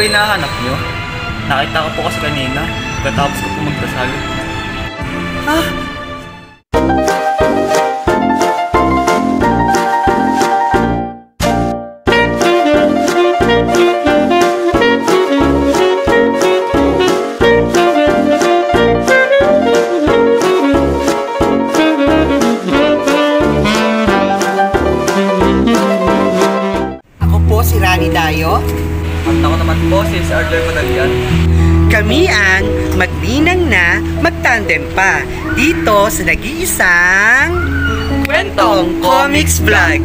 Hinahanap nyo? Nakita ko po kasi kanina pagkatapos ko po magdasal. Ha? Ako po si Rani Dayo. At ako naman po si Arthur Madalian. Kami ang magninang na magtandem pa dito sa nag-iisang Kwentong Comics Vlog.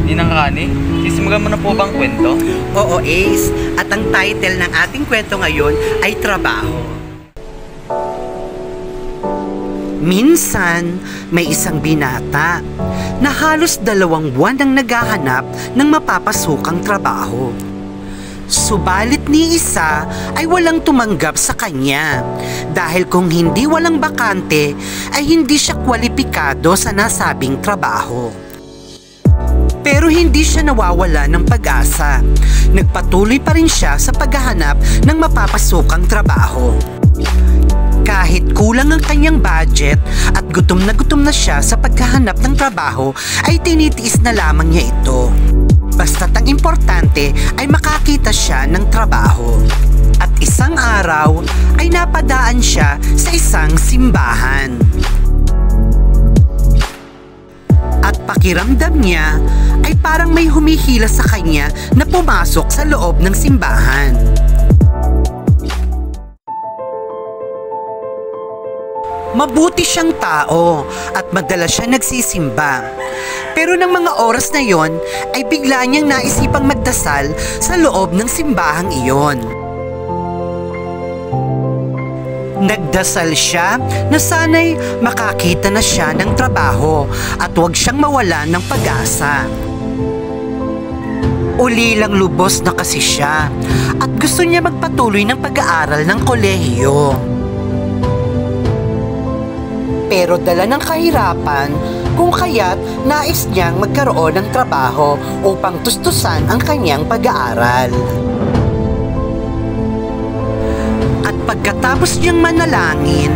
Ninang Rani, sisimulan mo na po bang kwento? Oo, Ace. At ang title ng ating kwento ngayon ay Trabaho. Minsan, may isang binata na halos 2 buwan nang naghahanap ng mapapasukang trabaho. Subalit ni isa ay walang tumanggap sa kanya dahil kung hindi walang bakante ay hindi siya kwalipikado sa nasabing trabaho. Pero hindi siya nawawala ng pag-asa. Nagpatuloy pa rin siya sa paghahanap ng mapapasukang trabaho. Kahit kulang ang kanyang budget at gutom na siya sa paghahanap ng trabaho ay tinitiis na lamang niya ito. Basta't ang importante ay makakita siya ng trabaho. At isang araw ay napadaan siya sa isang simbahan. At pakiramdam niya ay parang may humihila sa kanya na pumasok sa loob ng simbahan. Mabuti siyang tao at madalas siya nagsisimba. Pero ng mga oras na yon ay bigla niyang naisipang magdasal sa loob ng simbahang iyon. Nagdasal siya na sana'y makakita na siya ng trabaho at huwag siyang mawala ng pag-asa. Ulilang lubos na kasi siya at gusto niya magpatuloy ng pag-aaral ng kolehiyo. Pero dala ng kahirapan kung kaya't nais niyang magkaroon ng trabaho upang tustusan ang kanyang pag-aaral. At pagkatapos niyang manalangin,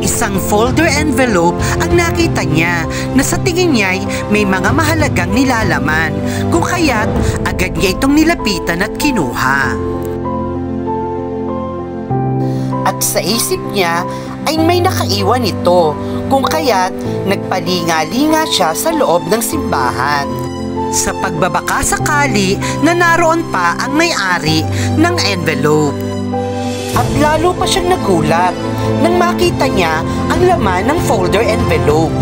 isang folder envelope ang nakita niya na sa tingin niya'y may mga mahalagang nilalaman, kung kaya't agad niya itong nilapitan at kinuha. At sa isip niya ay may nakaiwan ito, kung kaya't nagpalinga-linga siya sa loob ng simbahan. Sa pagbabaka sakali na naroon pa ang may-ari ng envelope. At lalo pa siyang nagulat nang makita niya ang laman ng folder envelope.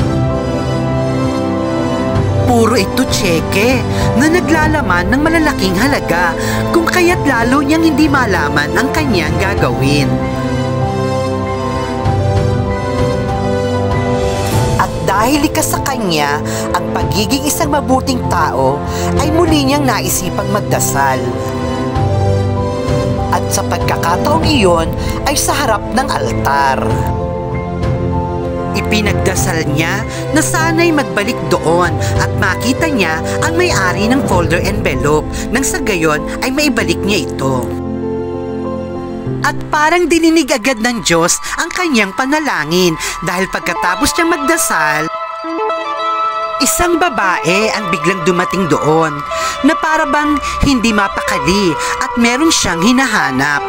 Puro ito tseke na naglalaman ng malalaking halaga, kung kaya't lalo niyang hindi malaman ang kanyang gagawin. At dahil likas sa kanya ang pagiging isang mabuting tao, ay muli niyang naisipang magdasal. At sa pagkakataong iyon ay sa harap ng altar. Ipinagdasal niya na sana'y magbalik doon at makita niya ang may-ari ng folder envelope nang sa gayon ay maibalik niya ito. At parang dininig agad ng Diyos ang kanyang panalangin dahil pagkatapos niyang magdasal, isang babae ang biglang dumating doon na para bang hindi mapakali at meron siyang hinahanap.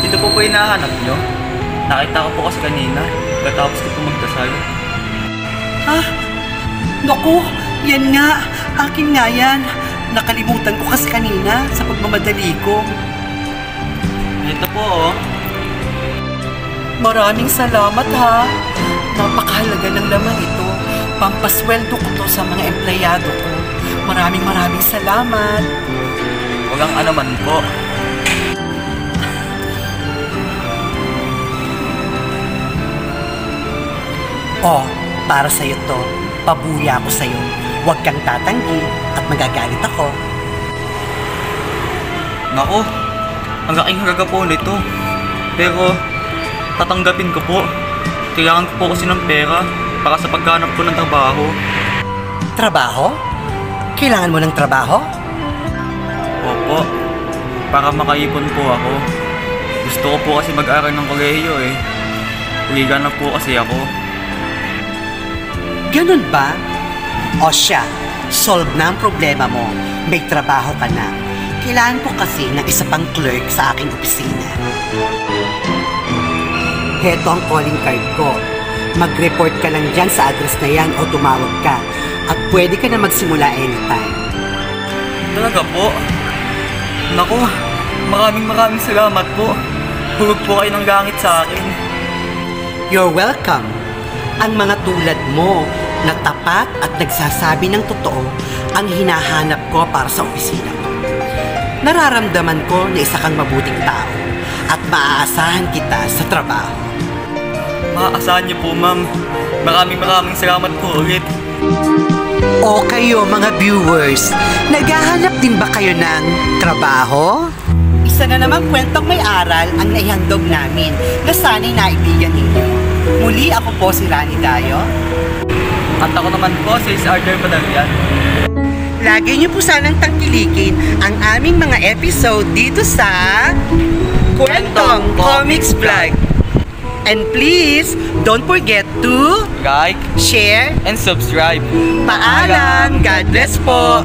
Ito po hinahanap nyo? Nakita Nakita ko po kasi kanina. Pagkatapos ko po magdasal. Ha? Naku, yan nga. Akin nga yan. Nakalimutan ko kasi kanina sa pagmamadali ko. Ito po oh. Maraming salamat ha. Napakahalaga ng laman ito. Pampasweldo ko to sa mga empleyado ko. Maraming salamat. Walang anuman po. Oh, para sa'yo to. Pabuya ako sa'yo. Huwag kang tatanggi at magagalit ako. Naku, ang laking halaga po nito. Pero, tatanggapin ko po. Kailangan ko po kasi ng pera para sa paghanap ko ng trabaho. Trabaho? Kailangan mo ng trabaho? Opo, para makaipon po ako. Gusto ko po kasi mag-aral ng kolehiyo eh. Huligan na po kasi ako. Ganun ba? O siya, solve na ang problema mo. May trabaho ka na. Kailangan ko kasi ng isa pang clerk sa aking opisina. Heto ang calling card ko. Mag-report ka lang dyan sa address na yan o tumawag ka. At pwede ka na magsimula anytime. Talaga po? Naku, maraming salamat po. Hulog po kayo ng langit sa akin. You're welcome. Ang mga tulad mo na tapat at nagsasabi ng totoo ang hinahanap ko para sa opisina ko. Nararamdaman ko na isa kang mabuting tao at maaasahan kita sa trabaho. Maaasahan niyo po, ma'am. Maraming salamat po ulit. O kayo mga viewers, naghahanap din ba kayo ng trabaho? Isa na namang kwentong may aral ang naihandog namin na sana'y naibigan ninyo. Muli ako po si Rani Dayo. At ako naman po si Arthur Padalian. Lagi niyo po sanang tangkilikin ang aming mga episode dito sa Kwentong Comics Vlog. And please, don't forget to Like, share, and subscribe. paalam, God bless po!